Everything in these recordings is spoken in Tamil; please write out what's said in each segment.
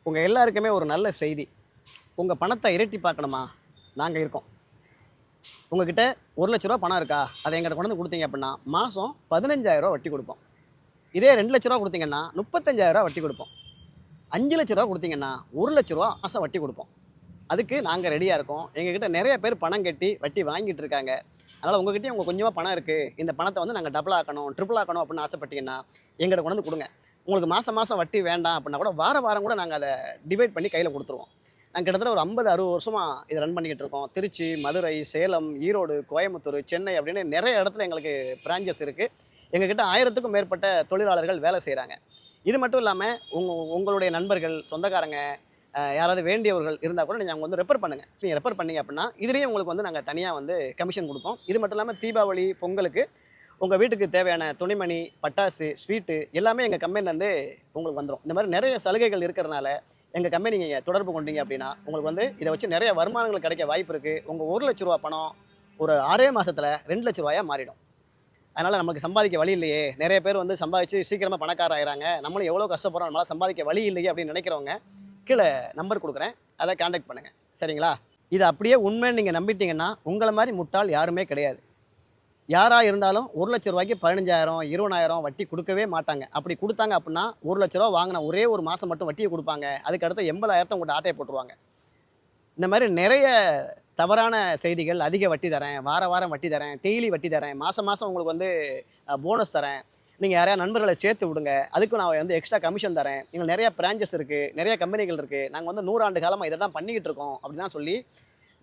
உங்கள் எல்லாருக்குமே ஒரு நல்ல செய்தி. உங்கள் பணத்தை இரட்டி பார்க்கணுமா? நாங்கள் இருக்கோம். உங்ககிட்ட ரூ. 1,00,000 பணம் இருக்கா? அதை எங்கிட்ட கொண்டு வந்து கொடுத்தீங்க அப்படின்னா மாதம் ரூ. 15,000 வட்டி கொடுப்போம். இதே ரூ. 2,00,000 கொடுத்தீங்கன்னா ரூ. 35,000 வட்டி கொடுப்போம். ரூ. 5,00,000 கொடுத்தீங்கன்னா ரூ. 1,00,000 மாதம் வட்டி கொடுப்போம். அதுக்கு நாங்கள் ரெடியாக இருக்கோம். எங்ககிட்ட நிறைய பேர் பணம் கட்டி வட்டி வாங்கிட்டு இருக்காங்க. அதனால் உங்ககிட்டயும் உங்கள் கொஞ்சமாக பணம் இருக்குது, இந்த பணத்தை வந்து நாங்கள் டபுள் ஆக்கணும், ட்ரிபிள் ஆக்கணும் அப்படின்னு ஆசைப்பட்டீங்கன்னா எங்கிட்ட கொண்டு வந்து கொடுங்க. உங்களுக்கு மாதம் மாதம் வட்டி வேண்டாம் அப்படின்னா கூட வாரம் கூட நாங்கள் அதை டிவைட் பண்ணி கையில் கொடுத்துருவோம். நாங்கள் கிட்டத்தட்ட ஒரு 50-60 வருஷமாக இதை ரன் பண்ணிக்கிட்டு இருக்கோம். திருச்சி, மதுரை, சேலம், ஈரோடு, கோயம்புத்தூர், சென்னை அப்படின்னு நிறைய இடத்துல எங்களுக்கு பிரான்ச்சஸ் இருக்குது. எங்ககிட்ட 1000க்கும் மேற்பட்ட தொழிலாளர்கள் வேலை செய்கிறாங்க. இது மட்டும் இல்லாமல் உங்களுடைய நண்பர்கள், சொந்தக்காரங்க, யாராவது வேண்டியவர்கள் இருந்தால் கூட நீங்கள் அவங்க வந்து ரெஃபர் பண்ணுங்கள். நீங்கள் ரெஃபர் பண்ணீங்க அப்படின்னா இதுலேயும் உங்களுக்கு வந்து நாங்கள் தனியாக வந்து கமிஷன் கொடுப்போம். இது மட்டும் இல்லாமல் தீபாவளி, பொங்கலுக்கு உங்கள் வீட்டுக்கு தேவையான துணிமணி, பட்டாசு, ஸ்வீட்டு எல்லாமே எங்கள் கம்பெனிலேருந்து உங்களுக்கு வந்துடும். இந்த மாதிரி நிறைய சலுகைகள் இருக்கிறனால எங்கள் கம்பெனி நீங்கள் தொடர்பு கொண்டீங்க அப்படின்னா உங்களுக்கு வந்து இதை வச்சு நிறைய வருமானங்கள் கிடைக்க வாய்ப்பு இருக்குது. உங்கள் ரூ. 1,00,000 பணம் ஒரு 6 மாதத்தில் ரூ. 2,00,000 மாறிடும். அதனால் நமக்கு சம்பாதிக்க வழி இல்லையே, நிறைய பேர் வந்து சம்பாதிச்சு சீக்கிரமாக பணக்கார ஆகிறாங்க, நம்மளும் எவ்வளோ கஷ்டப்படுறோம், நம்மளால் சம்பாதிக்க வழி இல்லையே அப்படின்னு நினைக்கிறவங்க கீழே நம்பர் கொடுக்குறேன், அதை காண்டாக்ட் பண்ணுங்கள். சரிங்களா? இது அப்படியே உண்மைன்னு நீங்கள் நம்பிட்டீங்கன்னா உங்களை மாதிரி முட்டாள் யாருமே கிடையாது. யாராக இருந்தாலும் ரூ. 1,00,000க்கு 15,000, 20,000 வட்டி கொடுக்கவே மாட்டாங்க. அப்படி கொடுத்தாங்க அப்படின்னா ரூ. 1,00,000 வாங்கின ஒரே ஒரு மாதம் மட்டும் வட்டியை கொடுப்பாங்க. அதுக்கு அடுத்த 80,000 உங்கள்கிட்ட ஆட்டையை போட்டுருவாங்க. இந்த மாதிரி நிறைய தவறான செய்திகள், அதிக வட்டி தரேன், வாரம் வட்டி தரேன், டெய்லி வட்டி தரேன், மாதம் உங்களுக்கு வந்து போனஸ் தரேன், நீங்கள் யாரையா நண்பர்களை சேர்த்து விடுங்க, அதுக்கும் நான் வந்து எக்ஸ்ட்ரா கமிஷன் தரேன், எங்களுக்கு நிறைய பிரான்ச்சஸ் இருக்குது, நிறைய கம்பெனிகள் இருக்குது, நாங்கள் வந்து 100 ஆண்டு காலமாக இதை தான் பண்ணிக்கிட்டு இருக்கோம் அப்படின்னா சொல்லி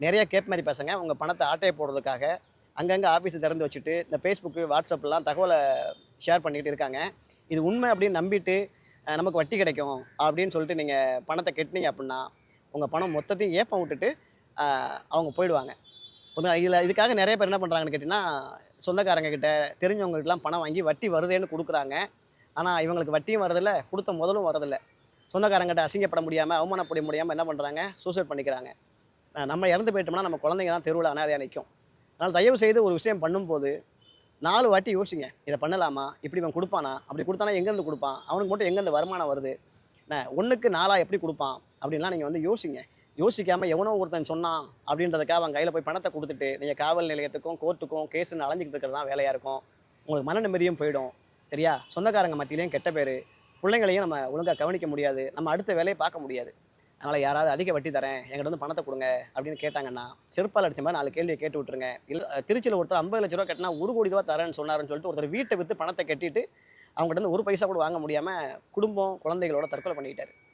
நிறைய கேப் மாதிரி பசங்க உங்கள் பணத்தை ஆட்டையை போடுறதுக்காக அங்கங்கே ஆஃபீஸை திறந்து வச்சுட்டு இந்த ஃபேஸ்புக்கு, வாட்ஸ்அப்லாம் தகவலை ஷேர் பண்ணிக்கிட்டு இருக்காங்க. இது உண்மை அப்படின்னு நம்பிட்டு நமக்கு வட்டி கிடைக்கும் அப்படின்னு சொல்லிட்டு நீங்கள் பணத்தை கட்டினீங்க அப்படின்னா உங்கள் பணம் மொத்தத்தையும் ஏப்பம் விட்டுட்டு அவங்க போயிடுவாங்க. இதுக்காக நிறைய பேர் என்ன பண்ணுறாங்கன்னு கேட்டிங்கன்னா, சொந்தக்காரங்க கிட்ட, தெரிஞ்சவங்ககிட்டலாம் பணம் வாங்கி வட்டி வருதேன்னு கொடுக்குறாங்க. ஆனால் இவங்களுக்கு வட்டியும் வரதில்லை, கொடுத்த முதலும் வரதில்லை. சொந்தக்காரங்கிட்ட அசிங்கப்பட முடியாமல், அவமானப்பட முடியாமல் என்ன பண்ணுறாங்க, சூசைட் பண்ணிக்கிறாங்க. நம்ம இறந்து போயிட்டோம்னா நம்ம குழந்தைங்க தான் தெருவில் அனாதையாக நிற்கும். அதனால் தயவு செய்து ஒரு விஷயம் பண்ணும்போது 4 வாட்டி யோசிங்க. இதை பண்ணலாமா? இப்படி இவன் கொடுப்பானா? அப்படி கொடுத்தானா எங்கேருந்து கொடுப்பான்? அவனுக்கு மட்டும் எங்கேருந்து வருமானம் வருது? 1க்கு 4 எப்படி கொடுப்பான்? அப்படின்லாம் நீங்கள் வந்து யோசிங்க. யோசிக்காமல் எவனோ ஒருத்தன் சொன்னான் அப்படின்றதுக்காக அவன் கையில் போய் பணத்தை கொடுத்துட்டு நீங்கள் காவல் நிலையத்துக்கும் கோர்ட்டுக்கும் கேஸுன்னு அலைஞ்சிக்கிட்டு இருக்கிறது தான் வேலையாக இருக்கும். உங்களுக்கு மன நிம்மதியும் போயிடும். சரியா? சொந்தக்காரங்க மத்தியிலையும் கெட்ட பேர், பிள்ளைங்களையும் நம்ம ஒழுங்காக கவனிக்க முடியாது, நம்ம அடுத்த வேலையை பார்க்க முடியாது. அதனால் யாராவது அதிக வட்டி தரேன், என்கிட்ட வந்து பணத்தை கொடுங்க அப்படின்னு கேட்டாங்கன்னா செருப்பால் அடிச்ச மாதிரி 4 கேள்வியை கேட்டு விட்டுருங்க. இல்லை திருச்சியில் ஒருத்தர் 50,00,000 கட்டினா ₹1,00,00,000 தரேன்னு சொன்னாருன்னு சொல்லிட்டு ஒருத்தர் வீட்டை விற்று பணத்தை கட்டிட்டு அவங்ககிட்ட வந்து ஒரு பைசா கூட வாங்க முடியாமல் குடும்பம், குழந்தைகளோட தற்கொலை பண்ணிக்கிட்டாரு.